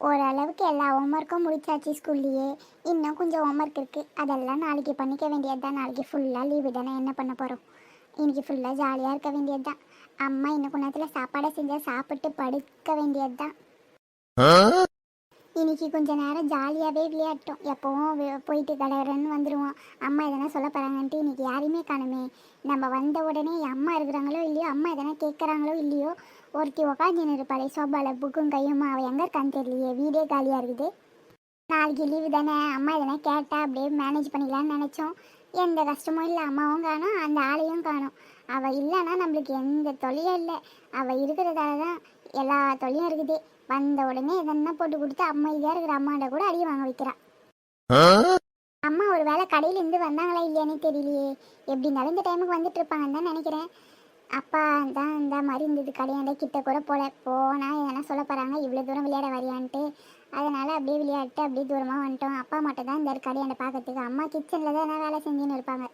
ஓரளவுக்கு எல்லா ஹோம்ஒர்க்கும் முடிச்சாச்சு ஸ்கூல்லையே. இன்னும் கொஞ்சம் ஹோம்ஒர்க் இருக்குது, அதெல்லாம் நாளைக்கு பண்ணிக்க வேண்டியது தான். நாளைக்கு ஃபுல்லாக லீவு தானே, என்ன பண்ண போகிறோம். இன்றைக்கி ஃபுல்லாக ஜாலியாக இருக்க வேண்டியது தான். அம்மா இன்னும் கொஞ்ச நேரத்தில் சாப்பாடை செஞ்சால் சாப்பிட்டு படுக்க வேண்டியது தான். இன்னைக்கு கொஞ்ச நேரம் ஜாலியாகவே விளையாட்டோம். எப்போவும் போயிட்டு கடகடன்னு வந்துடுவோம். அம்மா எதனா சொல்ல போகிறாங்கன்ட்டு இன்றைக்கி யாரையுமே காணுமே. நம்ம வந்த உடனே அம்மா இருக்கிறாங்களோ இல்லையோ, அம்மா எதனா கேட்குறாங்களோ இல்லையோ, ஒருத்தி உக்காந்துன்னு இருப்பாளே சோபாவில் புக்கும் கையுமா, அவள் எங்கே இருக்கான்னு தெரியலையே, வீடே காலியாக இருக்குது. நாளைக்கு லீவு தானே, அம்மா எதனா கேட்டால் அப்படியே மேனேஜ் பண்ணிக்கலான்னு நினச்சோம். எந்த கஷ்டமும் இல்லை, அம்மாவும் காணும் அந்த ஆளையும் காணும். அவள் இல்லைன்னா நம்மளுக்கு எந்த தொல்லையும் இல்லை. அவள் இருக்கிறதால தான் எல்லா தொல்லையும் இருக்குது. வந்த உடனே எதனா போட்டு கொடுத்து அமைதியாக இருக்கிற அம்மாண்ட கூட அடி வாங்க வைக்கிறான். அம்மா ஒரு வேளை கடையிலேருந்து வந்தாங்களா இல்லையானே தெரியலையே. எப்படி இருந்தாலும் இந்த டைமுக்கு வந்துட்டு இருப்பாங்கன்னு தான் நினைக்கிறேன். அப்பா தான் இந்த மாதிரி இருந்தது, கடையாண்ட கிட்ட கூட போனால் எதனா சொல்ல போகிறாங்க, இவ்வளோ தூரம் விளையாட வரையான்ட்டு. அதனால் அப்படியே விளையாட்டு அப்படியே தூரமாக வந்துட்டோம். அப்பா மட்டும் தான் இந்த கடையாண்ட பார்க்கறதுக்கு. அம்மா கிச்சனில் தான் என்ன வேலை செஞ்சுன்னு இருப்பாங்க.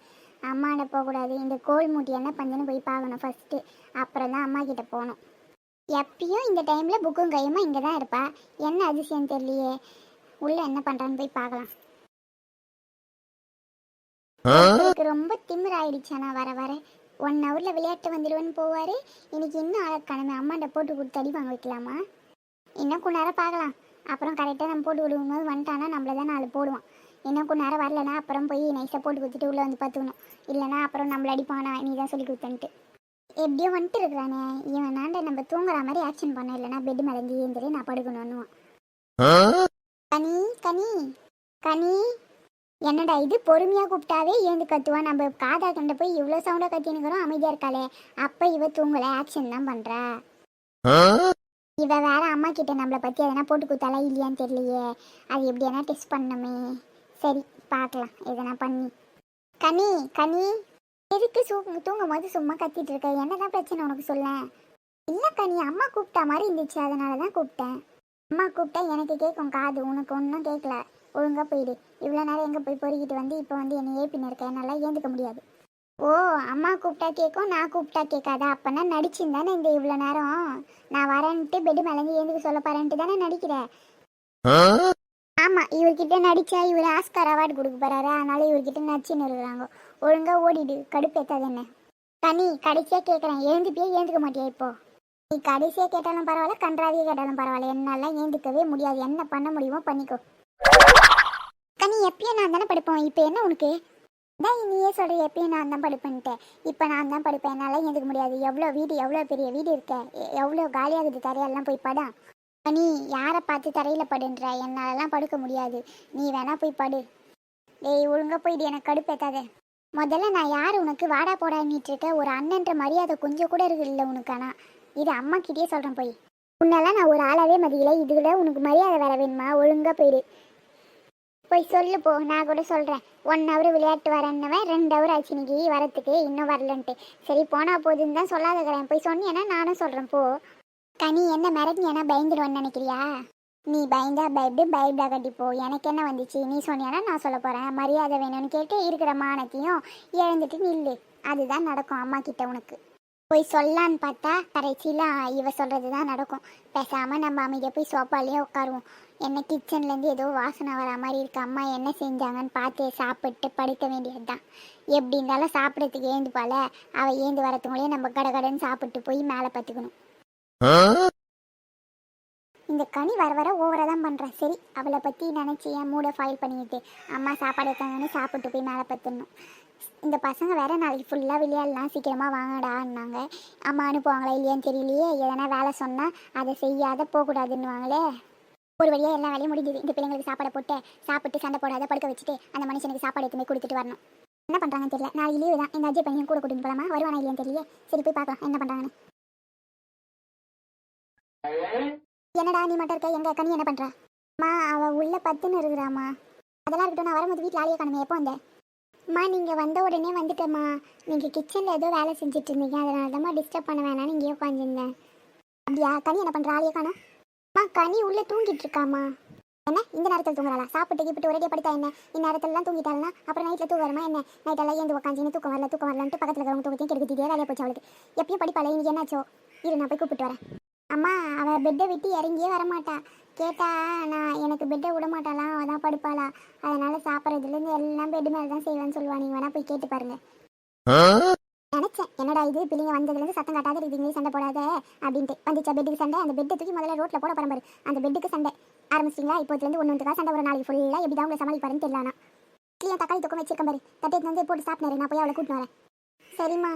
அம்மாண்ட போகக்கூடாது, இந்த கோல் மூட்டி என்ன பண்ணுன்னு போய் பார்க்கணும் ஃபஸ்ட்டு, அப்புறம் தான் அம்மா கிட்ட போகணும். எப்பயும் இந்த டைமில் புக்கும் கையுமா இங்கே தான் இருப்பா. என்ன அதிசயம் தெரியலையே. உள்ளே என்ன பண்ணுறான்னு போய் பார்க்கலாம். எனக்கு ரொம்ப திமிர் ஆயிடுச்சானா வர வர 1 ஹவரில் விளையாட்டு வந்துடுவேன்னு போவார். இன்னைக்கு இன்னும் அழக்கானமே, அம்மாண்ட போட்டு கொடுத்து அடி வாங்க வைக்கலாமா? இன்னும் கொஞ்ச நேரம் பார்க்கலாம். அப்புறம் கரெக்டாக நம்ம போட்டு விடுவோம் வந்துட்டானா நம்மள தான் 4 போடுவான். இன்னும் கொஞ்ச நேரம் வரலன்னா அப்புறம் போய் நைஸாக போட்டு கொடுத்துட்டு உள்ளே வந்து பார்த்துக்கணும். இல்லைனா அப்புறம் நம்மள அடிப்பானா, நீ தான் சொல்லி கொடுத்தன்ட்டு. எப்படியோ வந்துட்டு இருக்கிறானே இவன். நாண்ட நம்ம தூங்குற மாதிரி ஆக்ஷன் பண்ண, இல்லைனா பெட் மேலே ஏந்திரி நான் படுக்கணும்னுவான். கனி கனி கனி, என்னடா இது பொறுமையாக கூப்பிட்டாவே ஏந்து கத்துவான். நம்ம காதா கண்ட போய் இவ்வளோ சவுண்டாக கத்தினுக்கிறோம், அமைதியாக இருக்காளே. அப்போ இவ தூங்கலை, ஆக்ஷன் தான் பண்ணுறா. இவ வேற அம்மா கிட்ட நம்மளை பற்றி எதனா போட்டு கொடுத்தாலா இல்லையான்னு தெரியலையே. அது எப்படியானா டெஸ்ட் பண்ணணுமே. சரி பார்க்கலாம் எதனா பண்ணி. கனி கனி, எதுக்கு தூங்கும் போது சும்மா கத்திட்டு இருக்க? என்னதான் பிரச்சனை உனக்கு சொல்ல? இல்லை கனி, அம்மா கூப்பிட்டா மாதிரி இருந்துச்சு, அதனால தான் கூப்பிட்டேன். அம்மா கூப்பிட்டா எனக்கு கேட்கும் காது, உனக்கு ஒன்றும் கேட்கல. ஒழுங்காக போயிடு. இவ்வளோ நேரம் எங்கே போய் பொறுக்கிட்டு வந்து இப்போ வந்து என்னை ஏப்பின்னு இருக்க, என்னால் ஏந்துக்க முடியாது. ஓ, அம்மா கூப்பிட்டா கேட்கும், நான் கூப்பிட்டா கேட்காதா? அப்போனா நடிச்சுன்னு இந்த இவ்வளோ நேரம் நான் வரேன்ட்டு பெட்டு மேலேருந்து ஏந்துக்க சொல்ல போறேன்ட்டு தானே நடிக்கிறேன். ஆமாம், இவர்கிட்ட நடித்தா இவர் ஆஸ்கார் அவார்டு கொடுக்க போகிறாரு, அதனால இவர்கிட்ட நடிச்சுன்னு இருக்கிறாங்க. ஒழுங்காக ஓடிடு, கடுப்பேத்தாது என்ன. கனி கடைசியாக கேட்குறேன், ஏந்துப்பியே ஏந்துக்க மாட்டியா இப்போ? நீ கடைசியாக கேட்டாலும் பரவாயில்ல, கன்றாவியாக கேட்டாலும் பரவாயில்ல, என்னால் ஏந்துக்கவே முடியாது. என்ன பண்ண முடியுமோ பண்ணிக்கோ. கனி எப்பயும் நான் தானே படுப்போம், இப்போ என்ன உனக்கு? தான் நீயே சொல்கிற எப்பயும் நான் தான் படுப்பேன்ட்டு. இப்போ நான் தான் படுப்பேன், என்னால் ஏந்துக்க முடியாது. எவ்வளோ வீடு, எவ்வளோ பெரிய வீடு இருக்க, எவ்வளோ காலியாகுது தரையெல்லாம் போய் படா. நீ யாரை பார்த்து தரையில் படுன்ற? என்னாலலாம் படுக்க முடியாது, நீ வேணா போய் படு. டேய் ஒழுங்காக போயிடு, எனக்கு கடுப்பேத்தாத. முதல்ல நான் யார் உனக்கு வாடா போடான்னிட்டு இருக்க? ஒரு அண்ணன்ற மரியாதை கொஞ்சம் கூட இருக்கு இல்லை உனக்கு? ஆனால் இது அம்மா கிட்டே சொல்கிறேன் போய். உன்னெல்லாம் நான் ஒரு ஆளாவே மதியலை, இதுல உனக்கு மரியாதை வேற வேணுமா? ஒழுங்காக போயிடு, போய் சொல்லு போ. நான் கூட சொல்கிறேன், 1 ஹவர் விளையாட்டு வரேன்னவன் 2 ஹவர் ஆச்சு இன்னைக்கு வரத்துக்கு, இன்னும் வரலன்ட்டு. சரி போனா போதுன்னு தான் சொல்லாதக்கிறேன், போய் சொன்னேன்னா நானும் சொல்கிறேன் போ. கனி என்ன மிரட்டி ஏன்னா பயந்துடுவேன்னு நினைக்கிறியா? நீ பயந்தா பயப்படா கட்டிப்போ. எனக்கு என்ன வந்துச்சு? நீ சொன்னியானா நான் சொல்ல போகிறேன். மரியாதை வேணும்னு கேட்டு இருக்கிற மானத்தையும் இழந்துட்டு நில்லு, அதுதான் நடக்கும் அம்மா கிட்ட உனக்கு. போய் சொல்லான்னு பார்த்தா கடைசியில் இவ சொல்கிறது தான் நடக்கும். பேசாமல் நம்ம அமைதியாக போய் சோப்பாலேயே உட்காருவோம். என்ன கிச்சன்லேருந்து ஏதோ வாசனை வர மாதிரி இருக்கு, அம்மா என்ன செஞ்சாங்கன்னு பார்த்து சாப்பிட்டு படுக்க வேண்டியது தான். எப்படி இருந்தாலும் சாப்பிட்றதுக்கு ஏந்துப்பால, அவள் ஏந்து வரத்துக்குள்ளேயே நம்ம கடன்னு சாப்பிட்டு போய் மேலே பார்த்துக்கணும். இந்த கனி வர வர ஓவராக தான் பண்ணுறேன். சரி அவளை பற்றி நினச்சி என் மூடை ஃபைல் பண்ணிக்கிட்டு அம்மா சாப்பாடு வைக்காங்கன்னு சாப்பிட்டு போய் மேலே பார்த்துடணும். இந்த பசங்க வேற நாளைக்கு ஃபுல்லாக விளையாடலாம், சீக்கிரமாக வாங்கடான்னாங்க. அம்மா அனுப்புவாங்களா இல்லையான்னு தெரியலையே. எதனா வேலை சொன்னால் அதை செய்யாத போகக்கூடாதுன்னுவாங்களே. ஒரு வழியாக எல்லா வேலையும் முடிஞ்சுது. இந்த பிள்ளைங்களுக்கு சாப்பாடை போட்டு சாப்பிட்டு சண்டை போடாத படுக்க வச்சுட்டு அந்த மனுஷனுக்கு சாப்பாடு எடுத்துமே கொடுத்துட்டு வரணும். என்ன பண்ணுறாங்கன்னு தெரியல. நாளைக்கு லீவு தான், இந்த அஜய் பையன் கூட கூட்டிட்டு போகலாமா? வருவானா இல்லையான்னு தெரியல. சரி போய் பார்க்கலாம் என்ன பண்ணுறாங்கன்னு. என்னடா நீ மட்டும் இருக்க? எங்க கனி என்ன பண்ணுறா? அம்மா அவள் உள்ள பத்துன்னு இருக்கிறாம்மா. அதெல்லாம் இருக்கட்டும், நான் வரும்போது வீட்டில் ஆளியே காணுமே. எப்போ வந்தேன்? அம்மா நீங்கள் வந்த உடனே வந்துட்டேம்மா. நீங்கள் கிச்சனில் ஏதோ வேலை செஞ்சுட்டு இருந்தீங்க, அதனால தான் டிஸ்டர்ப் பண்ண வேணான்னு இங்கேயே உட்காந்துருந்தேன். அப்படியா? கனி என்ன பண்ணுற? ஆளியே காணோம். அம்மா கனி உள்ளே தூங்கிட்டு இருக்காம்மா. என்ன இந்த நேரத்தில் தூங்குறாளா? சாப்பிட்டு கிப்பிட்டு ஒரே படுத்தா என்ன? இந்நேரத்துலலாம் தூங்கிட்டாள்னா அப்புறம் நைட்டில் தூங்குறமா என்ன? நைட்டெல்லாம் ஏந்து உட்காந்து தூக்கம் வரலன்ட்டு பக்கத்தில் இருக்கிறவங்க தூக்கத்தையும் கெடுத்துட்டே வேலையை போச்சு அவளுக்கு. எப்பயும் படிப்பாளே, இன்னைக்கு என்னாச்சோ? இரு நான் போய் கூப்பிட்டு வரேன். அம்மா அவள் பெட்டை விட்டு இறங்கியே வரமாட்டா. கேட்டா நான் எனக்கு பெட்டை விட மாட்டாளாம், அதான் படுப்பாளா, அதனால சாப்பிட்றதுலேருந்து எல்லாம் பெட்டு மேலே தான் செய்வேன்னு சொல்லுவா. நீங்கள் வேணா போய் கேட்டு பாருங்க. நினச்சேன் என்னடா இது பிள்ளைங்க வந்ததுலேருந்து சத்தம் காட்டாத இருக்கீங்களே, சண்டை போடாத அப்படின்ட்டு. வந்துச்சா பெட்டுக்கு சண்டை. அந்த பெட்டை தூக்கி முதல்ல ரோட்டில் போட பரம்பரு. அந்த பெட்டுக்கு சண்டை ஆரம்பிச்சிங்களா? இப்போத்துலேருந்து ஒன்றுக்கா சண்டை ஒரு நாளைக்கு ஃபுல்லாக எப்படி தான் உங்களை சமாளிப்பாருன்னு தெரியலானா. கிளியா தக்காளி தொக்கம் வச்சிருக்கேன் பாரு, தட்டை வந்து போட்டு சாப்பிட்னாரு. நான் போய் அவளை கூட்டின்னு வரேன். சரிம்மா.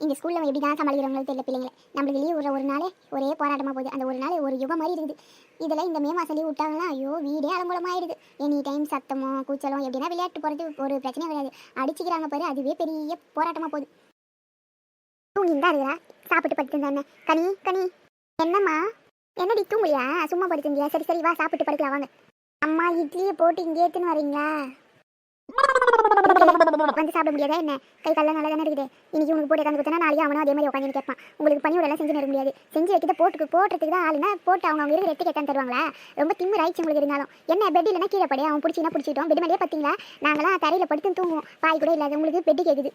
இங்கே ஸ்கூலில் எப்படி தான் சமாளிக்கிறவங்களும் தெரியல பிள்ளைங்களை. நம்மளுக்கு லீவ் ஒரு நாளே ஒரே போராட்டமாக போகுது. அந்த ஒரு நாள் ஒரு யுகம் மாதிரி இருக்குது. இதில் இந்த மே மாதம் லீவ் விட்டாங்கன்னா ஐயோ வீடே அலங்கோலமாகிடுது. Any time சத்தமோ கூச்சலும். எப்படின்னா விளையாட்டு போகிறது ஒரு பிரச்சனையும் கிடையாது, அடிச்சுக்கிறாங்க பாரு, அதுவே பெரிய போராட்டமாக போகுது. தூங்கிட்டு தான் இருக்கிறா, சாப்பிட்டு படுத்துருந்தானே. கனி கனி என்னம்மா? என்னடி தூங்கலையா? சும்மா படுத்துருந்தியா? சரி சரி வா சாப்பிட்டு படுக்கலாம் வாங்க. அம்மா இட்லியை போட்டு இங்கே ஏற்றுன்னு வரீங்களா? வந்து சாப்பிட முடியாதா என்ன? கை கல்ல நல்லா தானே இருக்குது. இன்னைக்கு உனக்கு போட்டு உட்காந்து கொடுத்தா நாளைக்கு அவனும் அதே மாதிரி உட்காந்து கேட்பான். உங்களுக்கு பணி விடலாம் செஞ்சு நட முடியாது. செஞ்சு வைக்கிட்ட போட்டுறதுக்கு தான் ஆளுனா போட்டு அவங்க இருக்கிற எட்டு கேட்டான் தருவாங்களா? ரொம்ப திம்மு ராய்ச்சி உங்களுக்கு இருந்தாலும். என்ன பெட் இல்லைனா கீழே படி, அவன் பிடிச்சினா பிடிச்சிட்டோம். பெட் மேலேயே பார்த்தீங்களா? நாங்களாம் தரையில் படுத்து தூங்குவோம், பாய் கூட இல்லாத உங்களுக்கு பெட்டு கேட்குது.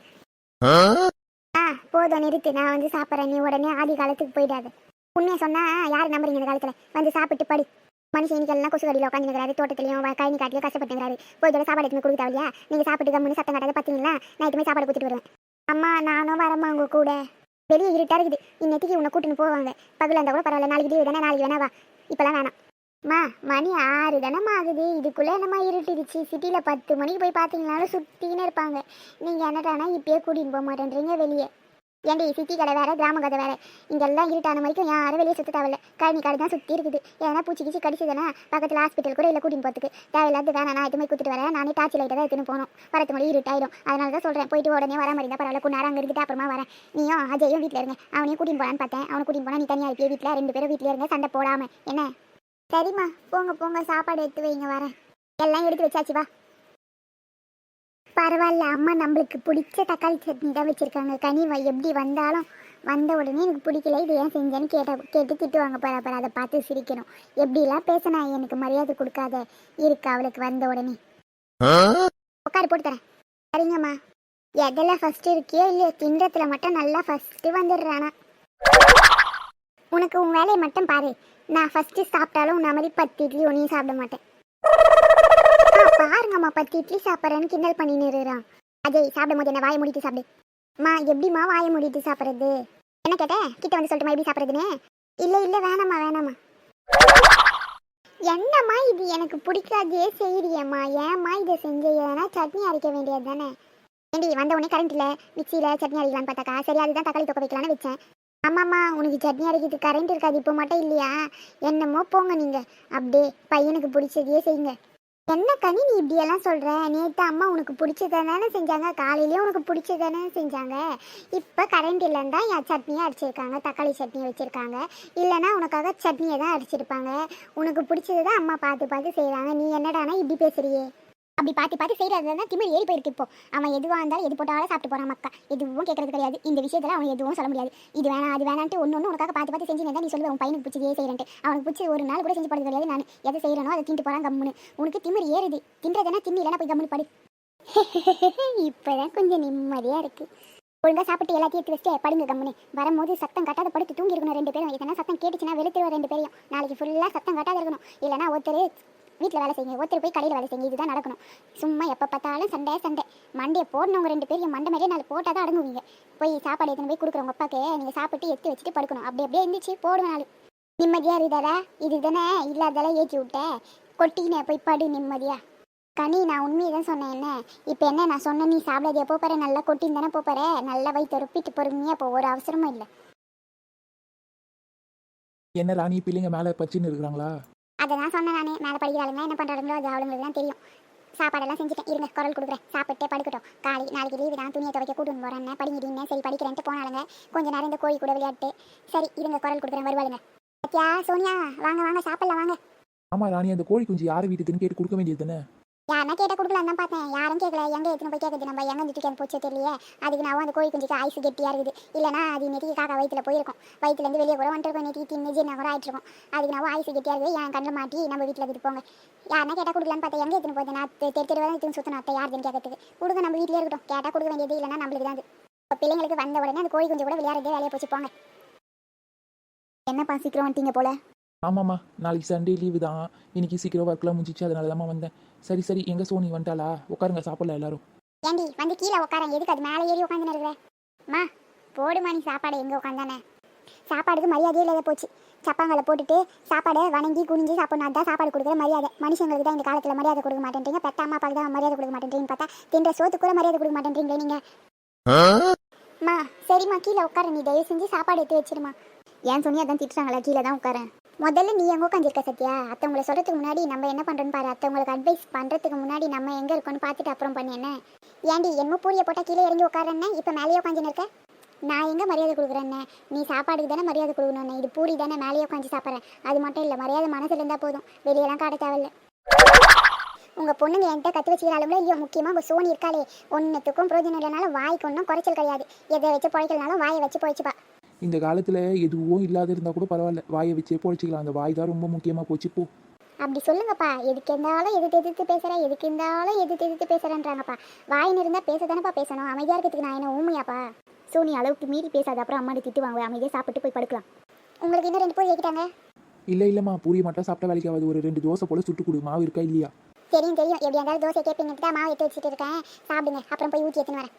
போதும் நிறுத்து, நான் வந்து சாப்பிட்றேன். நீ உடனே ஆதி காலத்துக்கு போயிடாது. உண்மையை சொன்னா யார் நம்புறீங்க இந்த காலத்தில்? வந்து சாப்பிட்டு படி. மனுஷன் இன்னைக்கெல்லாம் கொசு கடியில் உட்காந்துக்கிறாரு, தோட்டத்திலையும் கழனி காட்டிலையும் கஷ்டப்பட்டுங்கிறாரு. போய் சாப்பாடு எடுத்து கொடுக்க தேவையா? நீங்கள் சாப்பிட்டு கம்முன்னு சத்தம் காட்டாத பார்த்தீங்களா? நைட்டுமே சாப்பாடு கொடுத்துட்டு வருவேன். அம்மா நானும் வரம்மா உங்க கூட. வெளியே இருட்டா இருக்குது. இன்னைக்கு உன்னை கூட்டின்னு போவாங்க. பகல இருந்தால் கூட பரவாயில்ல, நாளைக்கு லீவு தானே, நாளைக்கு வேணாவா? இப்போலாம் வேணாம். மா மணி 6 தானம்மா ஆகுது. இதுக்குள்ளே என்னம்மா இருட்டிடுச்சு. சிட்டியில் 10 மணிக்கு போய் பார்த்தீங்கன்னாலும் சுற்றினே இருப்பாங்க. நீங்கள் என்னடானா இப்பயே கூட்டின்னு போக மாட்டேன்றீங்க வெளியே. ஏன்டி சிட்டி கடை வேறு, கிராம கடை வேறு. இங்கெல்லாம் இருட்டான வரைக்கும் யாரும் வெளியே சுற்ற தேவையில்ல. கழனி கடை தான் சுற்றி இருக்குது. ஏன்னா பூச்சி கீச்சி கடிச்சதுன்னா பக்கத்தில் ஹாஸ்பிட்டல் கூட இல்லை கூட்டின்னு போகிறதுக்கு தேவையில்லாத வேணா. நான் எதுவுமே கொடுத்துட்டு வரேன். நானே டார்ச் லைட்டை தான் எடுத்துன்னு போகணும். வரது மணி இருட்டாயிடும். அதனால தான் சொல்கிறேன், போயிட்டு உடனே வர மாதிரி இருந்தால் பரவாயில்ல. கொஞ்ச நேரம் அங்கே இருந்துட்டு அப்புறமா வரேன். நீயும் அஜயும் வீட்டில் இருங்க. அவனையும் கூட்டின்னு போகலான்னு பார்த்தேன். அவனை கூட்டின்னு போனால் நீ தனியாக இருப்பியே வீட்டில். 2 பேரும் வீட்டில் இருங்க, சண்டை போடாமல் என்ன? சரிம்மா போங்க போங்க, சாப்பாடு எடுத்து வைங்க, வரேன். எல்லாம் எடுத்து வச்சாச்சு வா. பரவாயில்ல, அம்மா நம்மளுக்கு பிடிச்ச தக்காளி சட்னி தான் வச்சுருக்காங்க. கனி எப்படி வந்தாலும் வந்த உடனே எனக்கு பிடிக்கல, இது ஏன் செஞ்சேன்னு கேட்டு திட்டுவாங்க. பரவாயில்ல, அதை பார்த்து சிரிக்கணும். எப்படிலாம் பேசினா எனக்கு மரியாதை கொடுக்காத இருக்கு அவளுக்கு. வந்த உடனே உட்காரு போட்டு தரேன். சரிங்கம்மா. எதெல்லாம் ஃபஸ்ட்டு இருக்கியோ இல்லையோ, தின்றத்தில் மட்டும் நல்லா ஃபஸ்ட்டு வந்துடுறானா. உனக்கு உன் வேலையை மட்டும் பாரு. நான் ஃபஸ்ட்டு சாப்பிட்டாலும் உன்ன மாதிரி 10 இட்லி ஒன்றையும் சாப்பிட மாட்டேன். பாருங்கம்மா 10 இட்லி சாப்பிட்றேன்னு கிண்டல் பண்ணின்னு இருக்கிறான். அஜய் சாப்பிடும் போது என்ன வாயை மூடிட்டு சாப்பிடு. மா எப்படிம்மா வாயை மூடிட்டு சாப்பிட்றது? என்ன கேட்டேன்? கிட்ட வந்து சொல்லிட்டுமா எப்படி சாப்பிட்றதுன்னு? இல்லை இல்லை வேணாம்மா வேணாம்மா. என்னம்மா இது எனக்கு பிடிக்காதே செய்யறியம்மா, ஏம்மா இதை செஞ்ச? ஏன்னா சட்னி அரைக்க வேண்டியது தானே. ஏண்டி வந்த உடனே கரண்ட் இல்லை, மிக்சியில் சட்னி அரைக்கலான்னு பார்த்தாக்கா, சரி அதுதான் தக்காளி தொக்க வைக்கலான்னு வச்சேன். ஆமாம்மா உனக்கு சட்னி அரைக்கிறதுக்கு கரண்ட் இருக்காது, இப்போ மட்டும் இல்லையா? என்னமோ போங்க நீங்கள், அப்படியே பையனுக்கு பிடிச்சதையே செய்யுங்க. என்ன கனி நீ இப்படியெல்லாம் சொல்கிற? நேற்று அம்மா உனக்கு பிடிச்சதானே செஞ்சாங்க, காலையிலேயே உனக்கு பிடிச்சதானே செஞ்சாங்க. இப்போ கரண்ட் இல்லைன்னு தான் என் சட்னியை அடிச்சிருக்காங்க, தக்காளி சட்னியை வச்சுருக்காங்க. இல்லைனா உனக்காக சட்னியை தான் அடிச்சிருப்பாங்க. உனக்கு பிடிச்சது தான் அம்மா பார்த்து பார்த்து செய்கிறாங்க. நீ என்னடானா இப்படி பேசுறியே? அப்படி பார்த்து செய்கிறது தான் திமிர் ஏறி போயிருக்கு. இப்போ அவன் எதுவாக இருந்தாலும் எது போட்டாலும் சாப்பிட்டு போகிறான். மக்கா எதுவும் கேட்கறது கிடையாது. இந்த விஷயத்தில் அவன் எதுவும் சொல்ல முடியாது. இது வேணாம் அது வேணான்ட்டு ஒன்று உனக்காக பார்த்து செஞ்சு தான் நீ சொல்லுவேன். உன் பையனுக்கு பிடிச்சதே செய்கிறேன்ட்டு. அவனுக்கு பிடிச்சி ஒரு நாள் கூட செஞ்சு படுறது கிடையாது. நான் எதை செய்கிறனோ அதை திண்டு போகிறான் கம்முன்னு. உனக்கு திமிர் ஏறுது. தின்றதுனா தின்னு இல்லைனா போய் கம்முன்னு படு. இப்போதான் கொஞ்சம் நிம்மதியாக இருக்குது. ஒழுங்காக சாப்பிட்டு எல்லாத்தையும் எடுத்து வச்சுட்டு படுங்க கம்முன்னு. வரும்போது சத்தம் கட்டாத படுத்து தூங்கி இருக்கணும் 2 பேரும். எதனா சத்தம் கேட்டுச்சுன்னா வெளுத்துருவோம் 2 பேரையும். நாளைக்கு ஃபுல்லாக சத்தம் கட்டாத இருக்கணும். இல்லைனா ஒருத்தர் வீட்டில் வேலை செய்யுங்க, ஒருத்தர் போய் கடையில் வேலை செய்யுங்க. இதுதான் நடக்கணும். சும்மா எப்போ பார்த்தாலும் சண்டை. மண்டையை போடணுங்க 2 பேரும். மண்டை மாதிரியே 4 போட்டால் தான் அடங்குவீங்க. போய் சாப்பாடு எடுத்துன்னு போய் கொடுக்குறவங்க அப்பாக்கு நீங்கள் சாப்பிட்டு எடுத்து வச்சுட்டு படுக்கணும். அப்படியே இருந்துச்சு போடுவேன். நாள் நிம்மதியாக இருக்குதாடா. இது தானே இல்லாதெல்லாம் ஏற்றி விட்டேன். கொட்டினே போய் படு நிம்மதியாக. கனி நான் உண்மையை தான் சொன்னேன். என்ன இப்போ என்ன நான் சொன்னேன்? நீ சாப்பிடாதே போப்பாரு. நல்லா கொட்டின்னு தானே போப்பாரு. நல்லா வயிற்று ரொப்பிட்டு பொறுமையாக போ, ஒரு அவசரமும் இல்லை. என்ன ராணி பிள்ளைங்க மேலே பச்சின்னு இருக்கிறாங்களா? அதை தான் சொன்னேன் நானே. மேலே படிக்கிறாளுங்க என்ன பண்ணுறாங்களோ அது அவளுங்களுக்கு தான் தெரியும். சாப்பாடெல்லாம் செஞ்சுட்டேன், இருங்க குரல் கொடுக்குறேன். சாப்பிட்டு படுக்கட்டும். நாளைக்கு லீவு தான், துணியை துவைக்க கூட்டு போகிறேன். படிக்கிறீங்க சரி படிக்கிறேன்ட்டு போனாலுங்க. கொஞ்சம் நேரம் இந்த கோழி கூட விளையாட்டு. சரி இருங்க குரல் கொடுக்குறேன், வருவாளுங்க. சத்யா சோனியா வாங்க சாப்பிடலாம் வாங்க. ஆமாம் ராணி, அந்த கோழி குஞ்சு யாரை வீட்டுக்குன்னு கேட்டு கொடுக்க வேண்டியது தானே? யாருன்னா கேட்டால் கொடுக்கலாம் தான் பார்த்தேன். யாரும் கேட்கல. எங்கே எடுத்துன்னு போய் கேட்குது? நம்ம எங்கே தூக்கி அந்த போச்சு தெரியலையே. அதுக்கு நான் அந்த கோழி குஞ்சுக்கு ஐஸ் கெட்டியாக இருக்குது. இல்லைனா அது நெத்திக்கு காக்கா வயிற்றுல போயிருக்கும். வயிற்றுலேருந்து வெளியே கூட வந்துருக்கும். நெத்தி தின்னு ஜீர்ணம் கூட ஆகிட்டுருக்கும். அதுக்கு நான் ஐஸ் கெட்டியாக இருக்குது. என் கண்ணில் மாட்டி நம்ம வீட்டில் எடுத்துட்டு போங்க. யாருன்னா கேட்டால் கொடுக்கலான்னு பார்த்தேன். எங்கே எடுத்துன்னு போகுது? நான் தெருவா எடுத்துன்னு சுற்றணும். அத்தை யாருன்னு கேட்கறதுக்கு கொடுங்க. நம்ம வீட்டிலே இருக்கட்டும். கேட்டால் கொடுக்க வேண்டியது, இல்லைனா நம்மளுக்கு தான். இப்போ பிள்ளைங்களுக்கு வந்த உடனே அந்த கோழி குஞ்சு கூட விளையாடுறதே வேலையை போச்சு போங்க. என்னப்பா சீக்கிரம் வந்துட்டீங்க போல? ஆமாம்மா, நாளைக்கு சண்டே லீவு தான். இன்னைக்கு சீக்கிரம் ஒர்க்லாம் முடிஞ்சிச்சு, அதனால தாம்மா வந்தேன். சரி சரி, எங்கே சோனி வந்துட்டாளா? உட்காருங்க, சாப்பிடல எல்லாரும். ஏண்டி வந்து கீழே உட்காரன், எதுக்கு அது மேலே ஏறி உட்காந்துன்னு இருக்கிற? மா போடுமா நீ சாப்பாடு, எங்கே உட்காந்தானே? சாப்பாடுக்கு மரியாதையே இல்லாத போச்சு. சப்பாங்களை போட்டுட்டு சாப்பாடை வணங்கி குனிஞ்சு சாப்பிடணும், அதான் சாப்பாடு கொடுக்குற மரியாதை. மனுஷங்களுக்கு தான் இந்த காலத்தில் மரியாதை கொடுக்க மாட்டேன்றீங்க, பெத்த அம்மா அப்பாவுக்கு தான் மரியாதை கொடுக்க மாட்டேன்றீங்கன்னு பார்த்தா தின்ற சோத்துக்கு கூட மரியாதை கொடுக்க மாட்டேன்றீங்களே நீங்கள். மா சரிம்மா, கீழே உட்கார, நீ தயவு செஞ்சு சாப்பாடு எடுத்து வச்சிருமா. ஏன் சொன்னி அதான் திட்டுறாங்களா, கீழே தான் உட்காரேன். முதல்ல நீ எங்கே உட்காந்துருக்க சத்யா? அத்தவங்களை சொல்கிறதுக்கு முன்னாடி நம்ம என்ன பண்ணுறோன்னு பாரு. அத்தவங்களுக்கு அட்வைஸ் பண்ணுறதுக்கு முன்னாடி நம்ம எங்கே இருக்கோன்னு பார்த்துட்டு அப்புறம் பண்ணி என்ன? ஏன்டி என்ன பூரியை போட்டால் கீழே இறங்கி உட்காரன்னு இப்போ மேலேயே உட்காந்துன்னு இருக்க? நான் எங்கே மரியாதை கொடுக்குறேன்னு? நீ சாப்பாடுக்கு தானே மரியாதை கொடுக்கணுன்னு. இது பூரி தானே, மேலேயே உட்காந்து சாப்பிட்றேன். அது மட்டும் இல்லை, மரியாதை மனசில் இருந்தால் போதும், வெளியெல்லாம் காட்ட தேவையில்லை. உங்கள் பொண்ணுங்க என்கிட்ட கற்று வச்சுக்கிறாளுங்களோ இல்லையோ, முக்கியமாக உங்கள் சோனி இருக்காளே, ஒன்றுத்துக்கும் பிரோஜனம் இல்லைனாலும் வாய்க்கு ஒன்றும் குறைச்சல் கிடையாது. எதை வச்சு பிழைக்கலனாலும் வாயை வச்சு போயிடுச்சுப்பா. இந்த காலத்தில் எதுவும் இல்லாத இருந்தால் கூட பரவாயில்ல, வாயை வச்சே பொழைச்சிக்கலாம். அந்த வாய் தான் ரொம்ப முக்கியமாக போச்சு போ. அப்படி சொல்லுங்கப்பா. எதுக்கு இருந்தாலும் எதிர்த்து பேசுகிறேன், எதுக்கு இருந்தாலும் எதிர்த்து பேசுகிறேன்றாங்கப்பா. வாயின்னு இருந்தால் பேச தானேப்பா பேசணும். அமைதியாக இருக்கிறதுக்கு நான் என்ன ஊமையாப்பா? சோனி அளவுக்கு மீறி பேசாத, அப்புறம் அம்மா திட்டு வாங்க. அமைதியாக சாப்பிட்டு போய் படுக்கலாம். உங்களுக்கு இன்னும் 2 பூரி வைக்கிட்டாங்க. இல்லை இல்லைம்மா, பூரி மட்டும் சாப்பிட்டா வேலைக்கு ஆகாது. ஒரு 2 தோசை போல் சுட்டு கொடு, மாவு இருக்கா இல்லையா? தெரியும் எப்படி இருந்தாலும் தோசை கேட்பீங்கட்டு தான் மாவு எடுத்து வச்சுட்டு இருக்கேன். சாப்பிடுங்க, அப்புறம் போய் ஊற்றி எடுத்துன்னு வரேன்.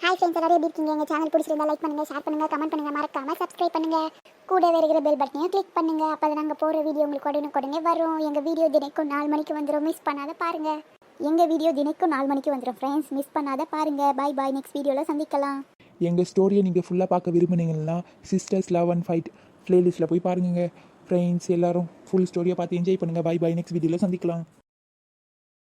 ஹாய் ஃப்ரெண்ட்ஸ், எல்லாரும் எப்படி இருக்கீங்க? எங்கள் சேனல் பிடிச்சிருந்தா லைக் பண்ணுங்கள், ஷேர் பண்ணுங்கள், கமெண்ட் பண்ணுங்கள், மறக்காமல் சப்ஸ்கிரைப் பண்ணுங்கள். கூடவே இருக்கிற பெல் பட்டனையும் கிளிக் பண்ணுங்கள். அப்போ நாங்கள் போகிற வீடியோ உங்களுக்கு உடனே வரும். எங்கள் வீடியோ தினைக்கும் 4 மணிக்கு வந்துடும், மிஸ் பண்ணாத பாருங்கள். எங்கள் வீடியோ தினைக்கும் 4 மணிக்கு வந்துடும் ஃப்ரெண்ட்ஸ், மிஸ் பண்ணாத பாருங்கள். பாய் பாய், நெக்ஸ்ட் வீடியோவில் சந்திக்கலாம். எங்கள் ஸ்டோரியை நீங்கள் ஃபுல்லாக பார்க்க விரும்புனீங்கன்னா சிஸ்டர்ஸ் லவ் அண்ட் ஃபைட் ப்ளேலிஸ்ட்டில் போய் பாருங்கள் ஃப்ரெண்ட்ஸ். எல்லாரும் ஃபுல் ஸ்டோரியை பார்த்து என்ஜாய் பண்ணுங்கள். பாய் பாய், நெக்ஸ்ட் வீடியோவில் சந்திக்கலாம்.